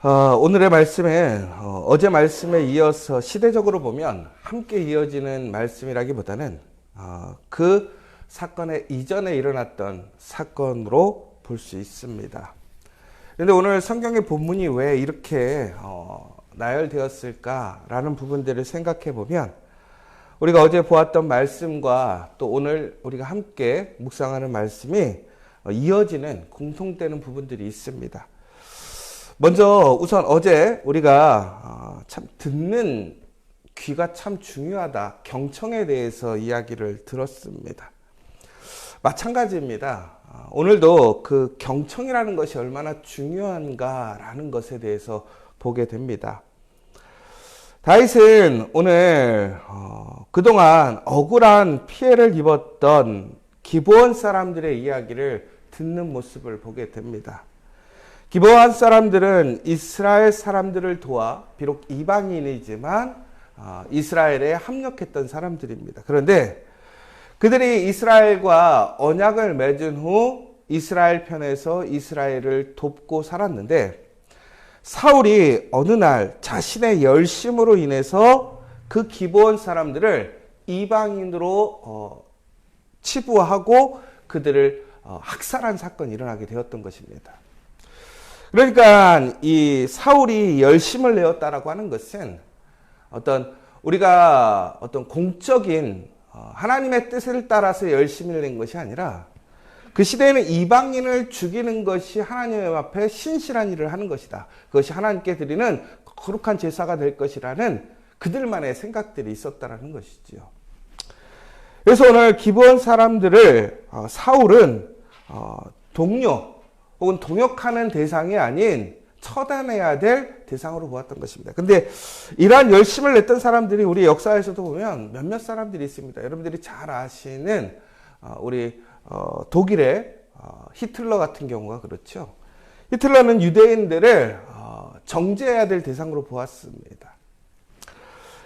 오늘의 말씀은 어제 말씀에 이어서 시대적으로 보면 함께 이어지는 말씀이라기보다는 그 사건의 이전에 일어났던 사건으로 볼 수 있습니다. 그런데 오늘 성경의 본문이 왜 이렇게 나열되었을까라는 부분들을 생각해 보면 우리가 어제 보았던 말씀과 또 오늘 우리가 함께 묵상하는 말씀이 이어지는 공통되는 부분들이 있습니다. 먼저 우선 어제 우리가 참 듣는 귀가 참 중요하다. 경청에 대해서 이야기를 들었습니다. 마찬가지입니다. 오늘도 그 경청이라는 것이 얼마나 중요한가라는 것에 대해서 보게 됩니다. 다윗은 오늘 그동안 억울한 피해를 입었던 기브온 사람들의 이야기를 듣는 모습을 보게 됩니다. 기브온 사람들은 이스라엘 사람들을 도와 비록 이방인이지만 이스라엘에 합력했던 사람들입니다. 그런데 그들이 이스라엘과 언약을 맺은 후 이스라엘 편에서 이스라엘을 돕고 살았는데 사울이 어느 날 자신의 열심으로 인해서 그 기브온 사람들을 이방인으로 치부하고 그들을 학살한 사건이 일어나게 되었던 것입니다. 그러니까 이 사울이 열심을 내었다라고 하는 것은 우리가 어떤 공적인 하나님의 뜻을 따라서 열심을 낸 것이 아니라 그 시대에는 이방인을 죽이는 것이 하나님 앞에 신실한 일을 하는 것이다. 그것이 하나님께 드리는 거룩한 제사가 될 것이라는 그들만의 생각들이 있었다라는 것이지요. 그래서 오늘 기브온 사람들을 사울은 동료 혹은 동역하는 대상이 아닌 처단해야 될 대상으로 보았던 것입니다. 근데 이러한 열심을 냈던 사람들이 우리 역사에서도 보면 몇몇 사람들이 있습니다. 여러분들이 잘 아시는 우리 독일의 히틀러 같은 경우가 그렇죠. 히틀러는 유대인들을 정죄해야 될 대상으로 보았습니다.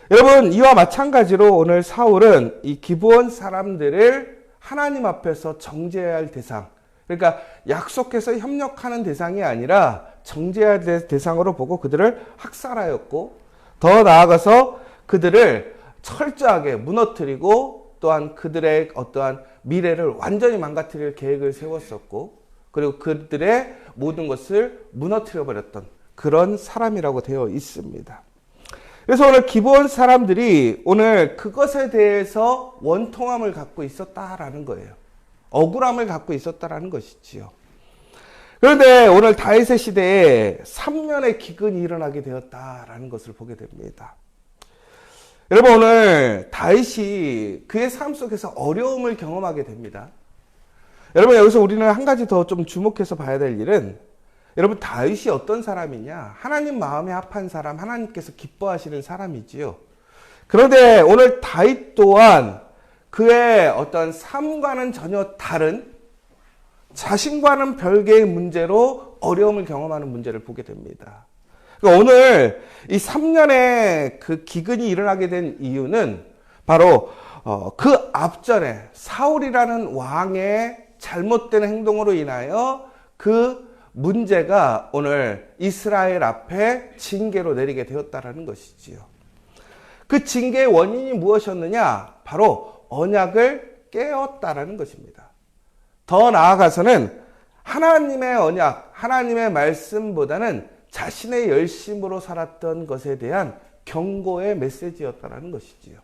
여러분, 이와 마찬가지로 오늘 사울은 이 기브온 사람들을 하나님 앞에서 정죄해야 할 대상, 그러니까 약속해서 협력하는 대상이 아니라 정죄해야 될 대상으로 보고 그들을 학살하였고, 더 나아가서 그들을 철저하게 무너뜨리고 또한 그들의 어떠한 미래를 완전히 망가뜨릴 계획을 세웠었고, 그리고 그들의 모든 것을 무너뜨려 버렸던 그런 사람이라고 되어 있습니다. 그래서 오늘 기브온 사람들이 오늘 그것에 대해서 원통함을 갖고 있었다라는 거예요. 억울함을 갖고 있었다라는 것이지요. 그런데 오늘 다윗의 시대에 3년의 기근이 일어나게 되었다라는 것을 보게 됩니다. 여러분, 오늘 다윗이 그의 삶 속에서 어려움을 경험하게 됩니다. 여러분, 여기서 우리는 한 가지 더 좀 주목해서 봐야 될 일은, 여러분, 다윗이 어떤 사람이냐? 하나님 마음에 합한 사람, 하나님께서 기뻐하시는 사람이지요. 그런데 오늘 다윗 또한 그의 어떤 삶과는 전혀 다른, 자신과는 별개의 문제로 어려움을 경험하는 문제를 보게 됩니다. 그러니까 오늘 이 3년의 그 기근이 일어나게 된 이유는 바로 그 앞전에 사울이라는 왕의 잘못된 행동으로 인하여 그 문제가 오늘 이스라엘 앞에 징계로 내리게 되었다라는 것이지요. 그 징계의 원인이 무엇이었느냐? 바로 언약을 깨었다라는 것입니다. 더 나아가서는 하나님의 언약, 하나님의 말씀보다는 자신의 열심으로 살았던 것에 대한 경고의 메시지였다라는 것이지요.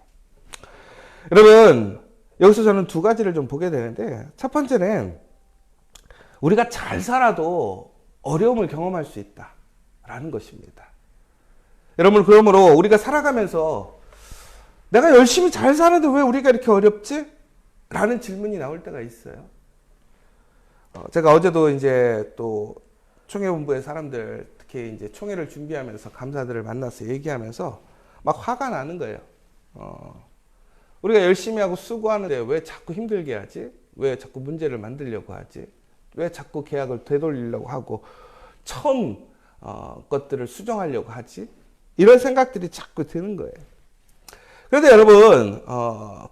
여러분, 여기서 저는 두 가지를 좀 보게 되는데, 첫 번째는 우리가 잘 살아도 어려움을 경험할 수 있다라는 것입니다. 여러분, 그러므로 우리가 살아가면서 내가 열심히 잘 사는데 왜 우리가 이렇게 어렵지? 라는 질문이 나올 때가 있어요. 제가 어제도 이제 또 총회본부의 사람들, 특히 이제 총회를 준비하면서 감사들을 만나서 얘기하면서 막 화가 나는 거예요. 우리가 열심히 하고 수고하는데 왜 자꾸 힘들게 하지? 왜 자꾸 문제를 만들려고 하지? 왜 자꾸 계약을 되돌리려고 하고 처음 것들을 수정하려고 하지? 이런 생각들이 자꾸 드는 거예요. 그런데 여러분,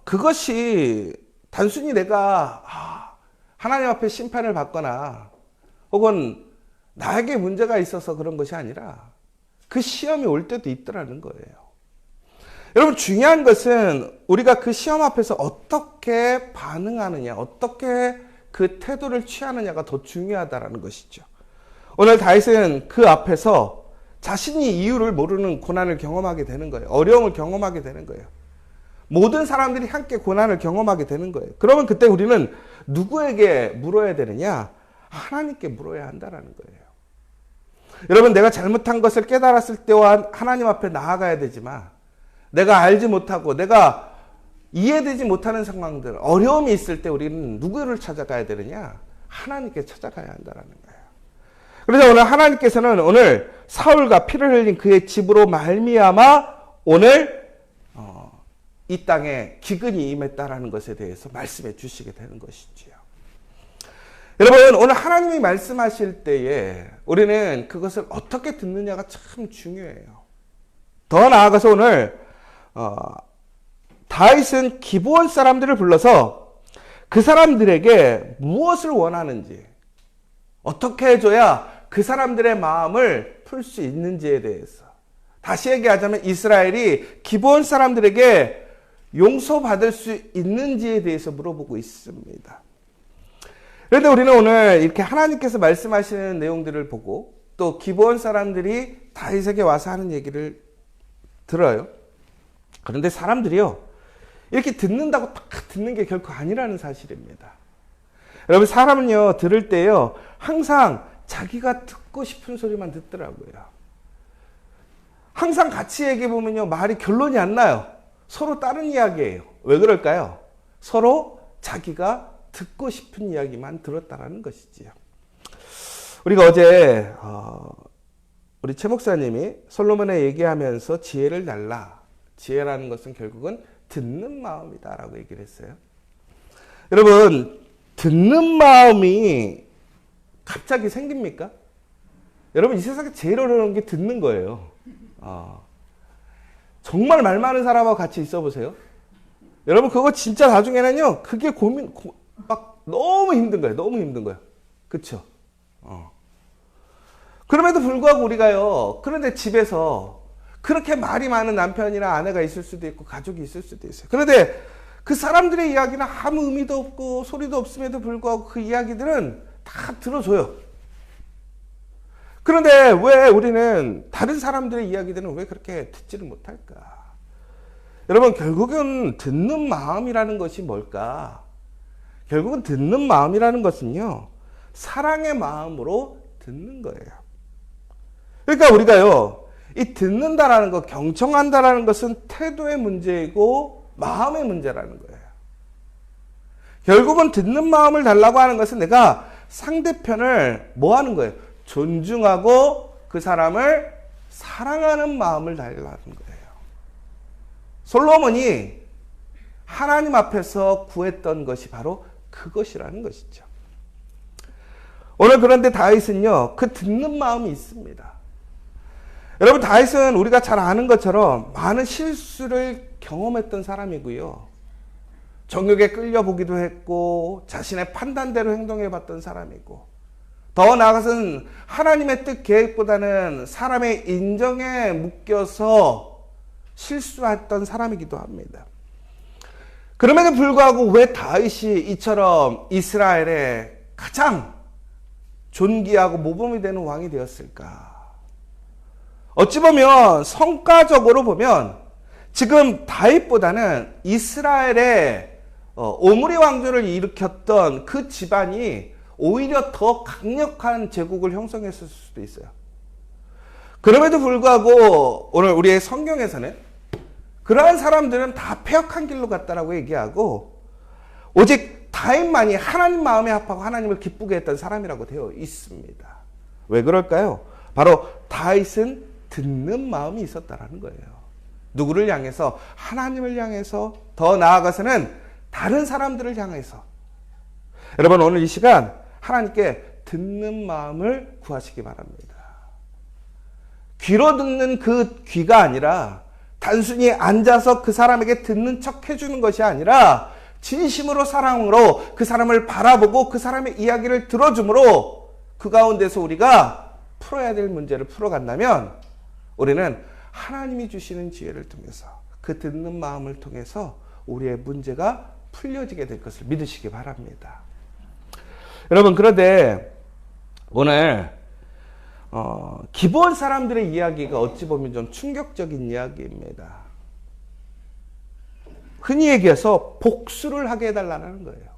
그것이 단순히 내가 하나님 앞에 심판을 받거나 혹은 나에게 문제가 있어서 그런 것이 아니라 그 시험이 올 때도 있더라는 거예요. 여러분, 중요한 것은 우리가 그 시험 앞에서 어떻게 반응하느냐, 어떻게 그 태도를 취하느냐가 더 중요하다는 것이죠. 오늘 다윗은 그 앞에서 자신이 이유를 모르는 고난을 경험하게 되는 거예요. 어려움을 경험하게 되는 거예요. 모든 사람들이 함께 고난을 경험하게 되는 거예요. 그러면 그때 우리는 누구에게 물어야 되느냐? 하나님께 물어야 한다는 거예요. 여러분, 내가 잘못한 것을 깨달았을 때와 하나님 앞에 나아가야 되지만, 내가 알지 못하고 내가 이해되지 못하는 상황들, 어려움이 있을 때 우리는 누구를 찾아가야 되느냐? 하나님께 찾아가야 한다는 거예요. 그래서 오늘 하나님께서는 오늘 사울과 피를 흘린 그의 집으로 말미암아 오늘 이 땅에 기근이 임했다라는 것에 대해서 말씀해 주시게 되는 것이지요. 여러분, 오늘 하나님이 말씀하실 때에 우리는 그것을 어떻게 듣느냐가 참 중요해요. 더 나아가서 오늘 다윗은 기브온 사람들을 불러서 그 사람들에게 무엇을 원하는지, 어떻게 해줘야 그 사람들의 마음을 풀 수 있는지에 대해서, 다시 얘기하자면 이스라엘이 기브온 사람들에게 용서받을 수 있는지에 대해서 물어보고 있습니다. 그런데 우리는 오늘 이렇게 하나님께서 말씀하시는 내용들을 보고 또 기브온 사람들이 다윗에게 와서 하는 얘기를 들어요. 그런데 사람들이요, 이렇게 듣는다고 딱 듣는 게 결코 아니라는 사실입니다. 여러분, 사람은요, 들을 때요, 항상 자기가 듣고 싶은 소리만 듣더라고요. 항상 같이 얘기해 보면요, 말이 결론이 안 나요. 서로 다른 이야기예요. 왜 그럴까요? 서로 자기가 듣고 싶은 이야기만 들었다라는 것이지요. 우리가 어제 우리 최 목사님이 솔로몬에 얘기하면서 지혜를 달라. 지혜라는 것은 결국은 듣는 마음이다라고 얘기를 했어요. 여러분, 듣는 마음이 갑자기 생깁니까? 여러분, 이 세상에 제일 어려운 게 듣는 거예요. 정말 말 많은 사람하고 같이 있어 보세요. 여러분, 그거 진짜 나중에는요, 그게 막 너무 힘든 거예요. 너무 힘든 거예요. 그쵸? 그럼에도 불구하고 우리가요, 그런데 집에서 그렇게 말이 많은 남편이나 아내가 있을 수도 있고 가족이 있을 수도 있어요. 그런데 그 사람들의 이야기는 아무 의미도 없고 소리도 없음에도 불구하고 그 이야기들은 다 들어줘요. 그런데 왜 우리는 다른 사람들의 이야기들은 왜 그렇게 듣지를 못할까? 여러분, 결국은 듣는 마음이라는 것이 뭘까? 결국은 듣는 마음이라는 것은요, 사랑의 마음으로 듣는 거예요. 그러니까 우리가요, 이 듣는다라는 것, 경청한다라는 것은 태도의 문제이고 마음의 문제라는 거예요. 결국은 듣는 마음을 달라고 하는 것은 내가 상대편을 뭐 하는 거예요? 존중하고 그 사람을 사랑하는 마음을 달라는 거예요. 솔로몬이 하나님 앞에서 구했던 것이 바로 그것이라는 것이죠. 오늘 그런데 다윗은요, 그 듣는 마음이 있습니다. 여러분, 다윗은 우리가 잘 아는 것처럼 많은 실수를 경험했던 사람이고요. 정욕에 끌려보기도 했고 자신의 판단대로 행동해봤던 사람이고, 더 나아가서는 하나님의 뜻 계획보다는 사람의 인정에 묶여서 실수했던 사람이기도 합니다. 그럼에도 불구하고 왜 다윗이 이처럼 이스라엘의 가장 존귀하고 모범이 되는 왕이 되었을까? 어찌 보면 성과적으로 보면 지금 다윗보다는 이스라엘의 오므리 왕조를 일으켰던 그 집안이 오히려 더 강력한 제국을 형성했을 수도 있어요. 그럼에도 불구하고 오늘 우리의 성경에서는 그러한 사람들은 다 패역한 길로 갔다라고 얘기하고, 오직 다윗만이 하나님 마음에 합하고 하나님을 기쁘게 했던 사람이라고 되어 있습니다. 왜 그럴까요? 바로 다윗은 듣는 마음이 있었다라는 거예요. 누구를 향해서? 하나님을 향해서, 더 나아가서는 다른 사람들을 향해서. 여러분, 오늘 이 시간 하나님께 듣는 마음을 구하시기 바랍니다. 귀로 듣는 그 귀가 아니라 단순히 앉아서 그 사람에게 듣는 척 해주는 것이 아니라 진심으로 사랑으로 그 사람을 바라보고 그 사람의 이야기를 들어줌으로 그 가운데서 우리가 풀어야 될 문제를 풀어간다면 우리는 하나님이 주시는 지혜를 통해서 그 듣는 마음을 통해서 우리의 문제가 풀려지게 될 것을 믿으시기 바랍니다. 여러분, 그런데 오늘 기본 사람들의 이야기가 어찌 보면 좀 충격적인 이야기입니다. 흔히 얘기해서 복수를 하게 해달라는 거예요.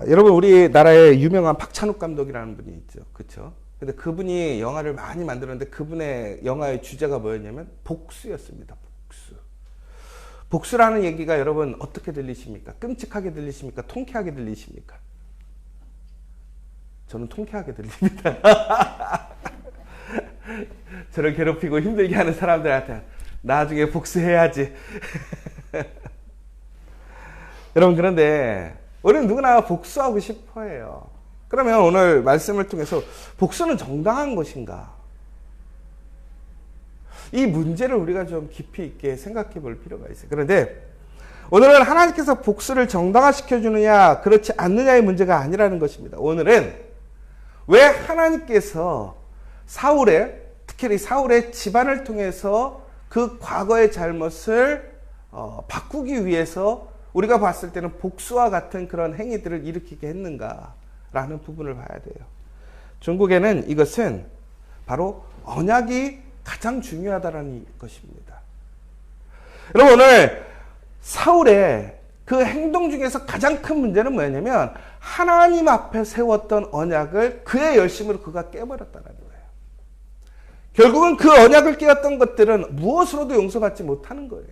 여러분, 우리나라에 유명한 박찬욱 감독이라는 분이 있죠. 그렇죠? 근데 그분이 영화를 많이 만들었는데 그분의 영화의 주제가 뭐였냐면 복수였습니다. 복수. 복수라는 얘기가 여러분 어떻게 들리십니까? 끔찍하게 들리십니까? 통쾌하게 들리십니까? 저는 통쾌하게 들립니다. 저를 괴롭히고 힘들게 하는 사람들한테 나중에 복수해야지. 여러분, 그런데 우리는 누구나 복수하고 싶어 해요. 그러면 오늘 말씀을 통해서 복수는 정당한 것인가? 이 문제를 우리가 좀 깊이 있게 생각해 볼 필요가 있어요. 그런데 오늘은 하나님께서 복수를 정당화시켜 주느냐 그렇지 않느냐의 문제가 아니라는 것입니다. 오늘은 왜 하나님께서 특히 사울의 집안을 통해서 그 과거의 잘못을 바꾸기 위해서 우리가 봤을 때는 복수와 같은 그런 행위들을 일으키게 했는가라는 부분을 봐야 돼요. 중국에는 이것은 바로 언약이 가장 중요하다는 것입니다. 여러분, 오늘 사울의 그 행동 중에서 가장 큰 문제는 뭐냐면 하나님 앞에 세웠던 언약을 그의 열심으로 그가 깨버렸다는 거예요. 결국은 그 언약을 깨었던 것들은 무엇으로도 용서받지 못하는 거예요.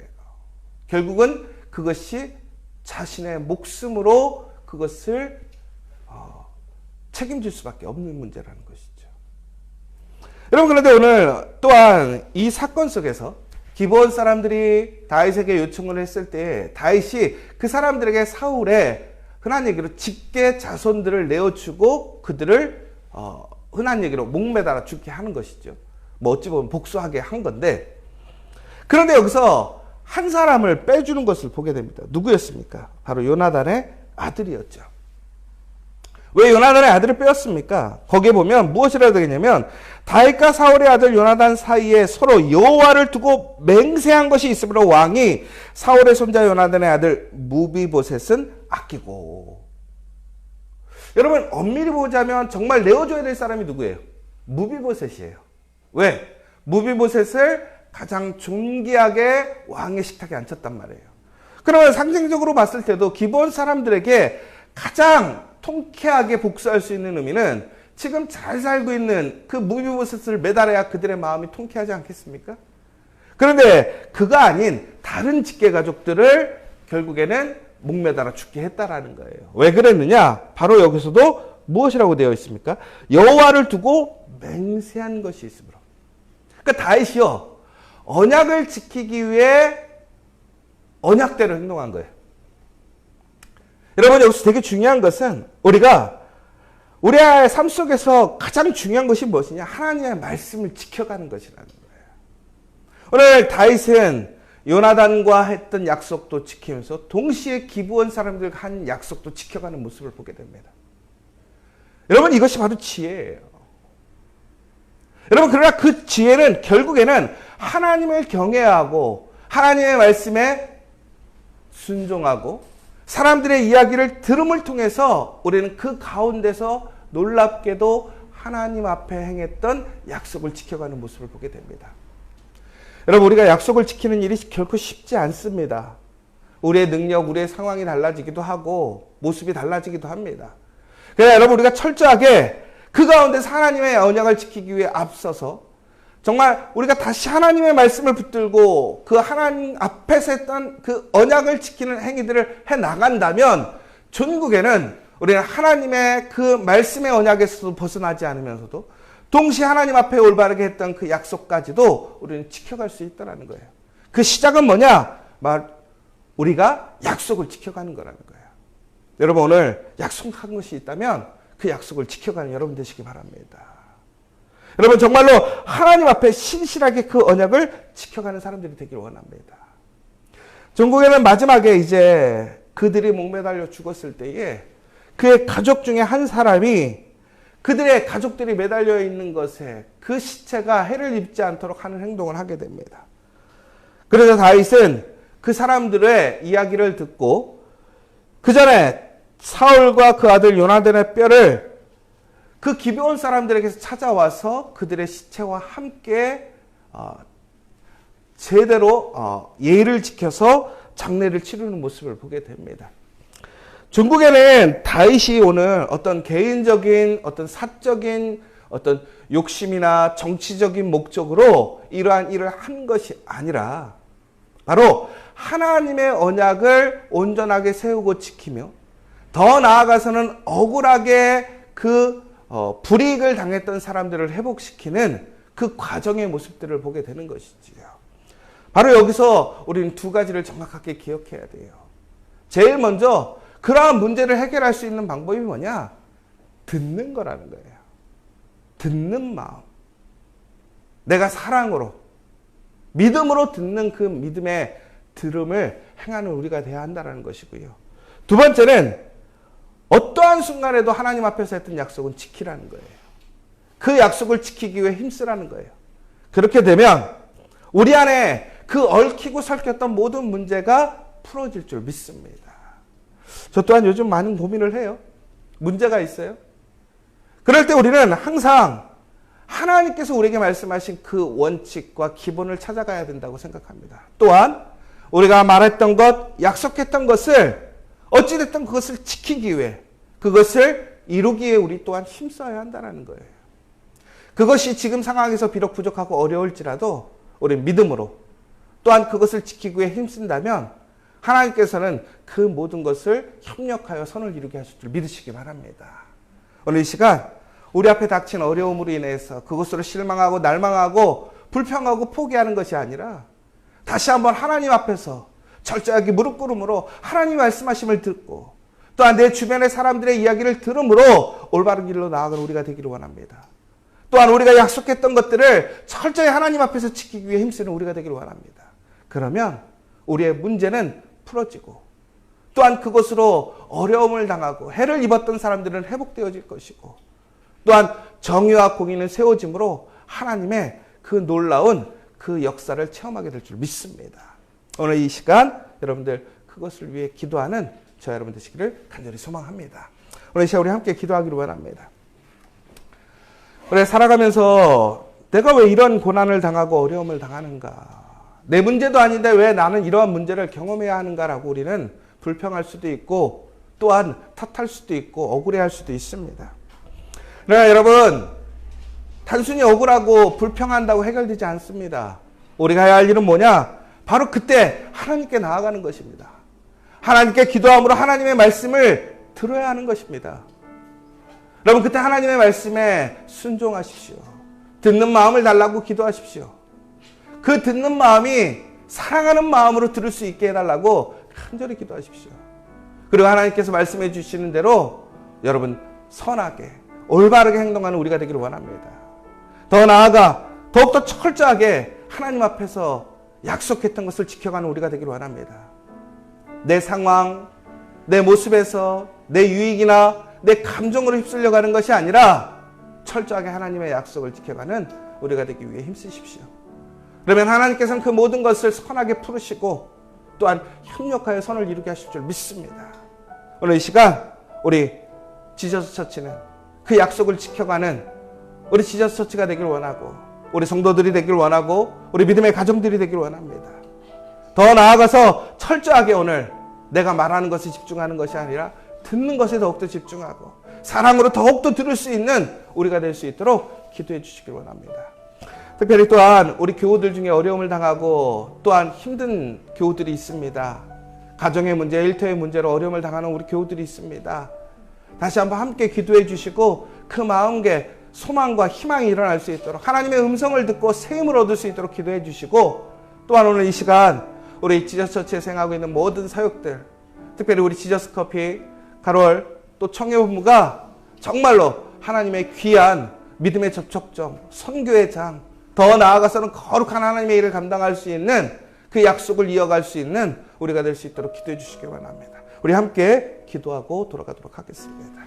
결국은 그것이 자신의 목숨으로 그것을 책임질 수밖에 없는 문제라는 것이죠. 여러분, 그런데 오늘 또한 이 사건 속에서 기브온 사람들이 다윗에게 요청을 했을 때 다윗이 그 사람들에게 사울의 흔한 얘기로 직계 자손들을 내어주고 그들을 흔한 얘기로 목매달아 죽게 하는 것이죠. 뭐 어찌 보면 복수하게 한 건데, 그런데 여기서 한 사람을 빼주는 것을 보게 됩니다. 누구였습니까? 바로 요나단의 아들이었죠. 왜 요나단의 아들을 빼었습니까? 거기에 보면 무엇이라 되겠냐면 다윗과 사울의 아들 요나단 사이에 서로 여호와를 두고 맹세한 것이 있으므로 왕이 사울의 손자 요나단의 아들 무비보셋은 아끼고. 여러분, 엄밀히 보자면 정말 내어줘야 될 사람이 누구예요? 무비보셋이에요. 왜? 무비보셋을 가장 존귀하게 왕의 식탁에 앉혔단 말이에요. 그러면 상징적으로 봤을 때도 기본 사람들에게 가장 통쾌하게 복수할 수 있는 의미는 지금 잘 살고 있는 그 무비보셋을 매달아야 그들의 마음이 통쾌하지 않겠습니까? 그런데 그가 아닌 다른 직계 가족들을 결국에는 목매달아 죽게 했다라는 거예요. 왜 그랬느냐? 바로 여기서도 무엇이라고 되어 있습니까? 여호와를 두고 맹세한 것이 있으므로. 그러니까 다윗이요, 언약을 지키기 위해 언약대로 행동한 거예요. 여러분, 여기서 되게 중요한 것은 우리가 우리의 삶 속에서 가장 중요한 것이 무엇이냐? 하나님의 말씀을 지켜가는 것이라는 거예요. 오늘 다윗은 요나단과 했던 약속도 지키면서 동시에 기브온 사람들과 한 약속도 지켜가는 모습을 보게 됩니다. 여러분, 이것이 바로 지혜예요. 여러분, 그러나 그 지혜는 결국에는 하나님을 경외하고 하나님의 말씀에 순종하고 사람들의 이야기를 들음을 통해서 우리는 그 가운데서 놀랍게도 하나님 앞에 행했던 약속을 지켜가는 모습을 보게 됩니다. 여러분, 우리가 약속을 지키는 일이 결코 쉽지 않습니다. 우리의 능력, 우리의 상황이 달라지기도 하고 모습이 달라지기도 합니다. 그래서 여러분, 우리가 철저하게 그 가운데서 하나님의 언약을 지키기 위해 앞서서 정말 우리가 다시 하나님의 말씀을 붙들고 그 하나님 앞에서 했던 그 언약을 지키는 행위들을 해 나간다면 전국에는 우리는 하나님의 그 말씀의 언약에서도 벗어나지 않으면서도 동시에 하나님 앞에 올바르게 했던 그 약속까지도 우리는 지켜갈 수 있다는 거예요. 그 시작은 뭐냐? 우리가 약속을 지켜가는 거라는 거예요. 여러분, 오늘 약속한 것이 있다면 그 약속을 지켜가는 여러분 되시기 바랍니다. 여러분, 정말로 하나님 앞에 신실하게 그 언약을 지켜가는 사람들이 되기를 원합니다. 전국에는 마지막에 이제 그들이 목매달려 죽었을 때에 그의 가족 중에 한 사람이 그들의 가족들이 매달려 있는 것에 그 시체가 해를 입지 않도록 하는 행동을 하게 됩니다. 그래서 다윗은 그 사람들의 이야기를 듣고 그 전에 사울과 그 아들 요나단의 뼈를 그 기브온 사람들에게서 찾아와서 그들의 시체와 함께 제대로 예의를 지켜서 장례를 치르는 모습을 보게 됩니다. 중국에는 다윗이 오늘 어떤 개인적인 어떤 사적인 어떤 욕심이나 정치적인 목적으로 이러한 일을 한 것이 아니라 바로 하나님의 언약을 온전하게 세우고 지키며 더 나아가서는 억울하게 그 불이익을 당했던 사람들을 회복시키는 그 과정의 모습들을 보게 되는 것이지요. 바로 여기서 우리는 두 가지를 정확하게 기억해야 돼요. 제일 먼저 그러한 문제를 해결할 수 있는 방법이 뭐냐? 듣는 거라는 거예요. 듣는 마음. 내가 사랑으로, 믿음으로 듣는 그 믿음의 들음을 행하는 우리가 되어야 한다는 것이고요. 두 번째는 어떠한 순간에도 하나님 앞에서 했던 약속은 지키라는 거예요. 그 약속을 지키기 위해 힘쓰라는 거예요. 그렇게 되면 우리 안에 그 얽히고 설켰던 모든 문제가 풀어질 줄 믿습니다. 저 또한 요즘 많은 고민을 해요. 문제가 있어요. 그럴 때 우리는 항상 하나님께서 우리에게 말씀하신 그 원칙과 기본을 찾아가야 된다고 생각합니다. 또한 우리가 말했던 것, 약속했던 것을 어찌됐든 그것을 지키기 위해, 그것을 이루기 위해 우리 또한 힘써야 한다는 거예요. 그것이 지금 상황에서 비록 부족하고 어려울지라도 우리는 믿음으로 또한 그것을 지키기 위해 힘쓴다면 하나님께서는 그 모든 것을 협력하여 선을 이루게 하실 줄 믿으시기 바랍니다. 오늘 이 시간 우리 앞에 닥친 어려움으로 인해서 그것으로 실망하고 날망하고 불평하고 포기하는 것이 아니라 다시 한번 하나님 앞에서 철저하게 무릎 꿇음으로 하나님 말씀하심을 듣고 또한 내 주변의 사람들의 이야기를 들음으로 올바른 길로 나아가는 우리가 되기를 원합니다. 또한 우리가 약속했던 것들을 철저히 하나님 앞에서 지키기 위해 힘쓰는 우리가 되기를 원합니다. 그러면 우리의 문제는 풀어지고 또한 그것으로 어려움을 당하고 해를 입었던 사람들은 회복되어질 것이고 또한 정의와 공의는 세워짐으로 하나님의 그 놀라운 그 역사를 체험하게 될 줄 믿습니다. 오늘 이 시간 여러분들 그것을 위해 기도하는 저 여러분 되시기를 간절히 소망합니다. 오늘 이 시간 우리 함께 기도하기를 원합니다. 우리 살아가면서 내가 왜 이런 고난을 당하고 어려움을 당하는가? 내 문제도 아닌데 왜 나는 이러한 문제를 경험해야 하는가라고 우리는 불평할 수도 있고 또한 탓할 수도 있고 억울해할 수도 있습니다. 그러나 여러분 단순히 억울하고 불평한다고 해결되지 않습니다. 우리가 해야 할 일은 뭐냐? 바로 그때 하나님께 나아가는 것입니다. 하나님께 기도함으로 하나님의 말씀을 들어야 하는 것입니다. 여러분 그때 하나님의 말씀에 순종하십시오. 듣는 마음을 달라고 기도하십시오. 그 듣는 마음이 사랑하는 마음으로 들을 수 있게 해달라고 간절히 기도하십시오. 그리고 하나님께서 말씀해 주시는 대로 여러분 선하게 올바르게 행동하는 우리가 되기를 원합니다. 더 나아가 더욱더 철저하게 하나님 앞에서 약속했던 것을 지켜가는 우리가 되기를 원합니다. 내 상황, 내 모습에서 내 유익이나 내 감정으로 휩쓸려 가는 것이 아니라 철저하게 하나님의 약속을 지켜가는 우리가 되기 위해 힘쓰십시오. 그러면 하나님께서는 그 모든 것을 선하게 풀으시고 또한 협력하여 선을 이루게 하실 줄 믿습니다. 오늘 이 시간 우리 지저스 처치는 그 약속을 지켜가는 우리 지저스 처치가 되길 원하고 우리 성도들이 되길 원하고 우리 믿음의 가정들이 되길 원합니다. 더 나아가서 철저하게 오늘 내가 말하는 것에 집중하는 것이 아니라 듣는 것에 더욱더 집중하고 사랑으로 더욱더 들을 수 있는 우리가 될 수 있도록 기도해 주시길 원합니다. 특별히 또한 우리 교우들 중에 어려움을 당하고 또한 힘든 교우들이 있습니다. 가정의 문제, 일터의 문제로 어려움을 당하는 우리 교우들이 있습니다. 다시 한번 함께 기도해 주시고 그 마음에 소망과 희망이 일어날 수 있도록 하나님의 음성을 듣고 새 힘을 얻을 수 있도록 기도해 주시고 또한 오늘 이 시간 우리 지저스 처치에 생각하고 있는 모든 사역들 특별히 우리 지저스 커피, 가롤 또 청해본부가 정말로 하나님의 귀한 믿음의 접촉점, 선교의 장 더 나아가서는 거룩한 하나님의 일을 감당할 수 있는 그 약속을 이어갈 수 있는 우리가 될 수 있도록 기도해 주시기 바랍니다. 우리 함께 기도하고 돌아가도록 하겠습니다.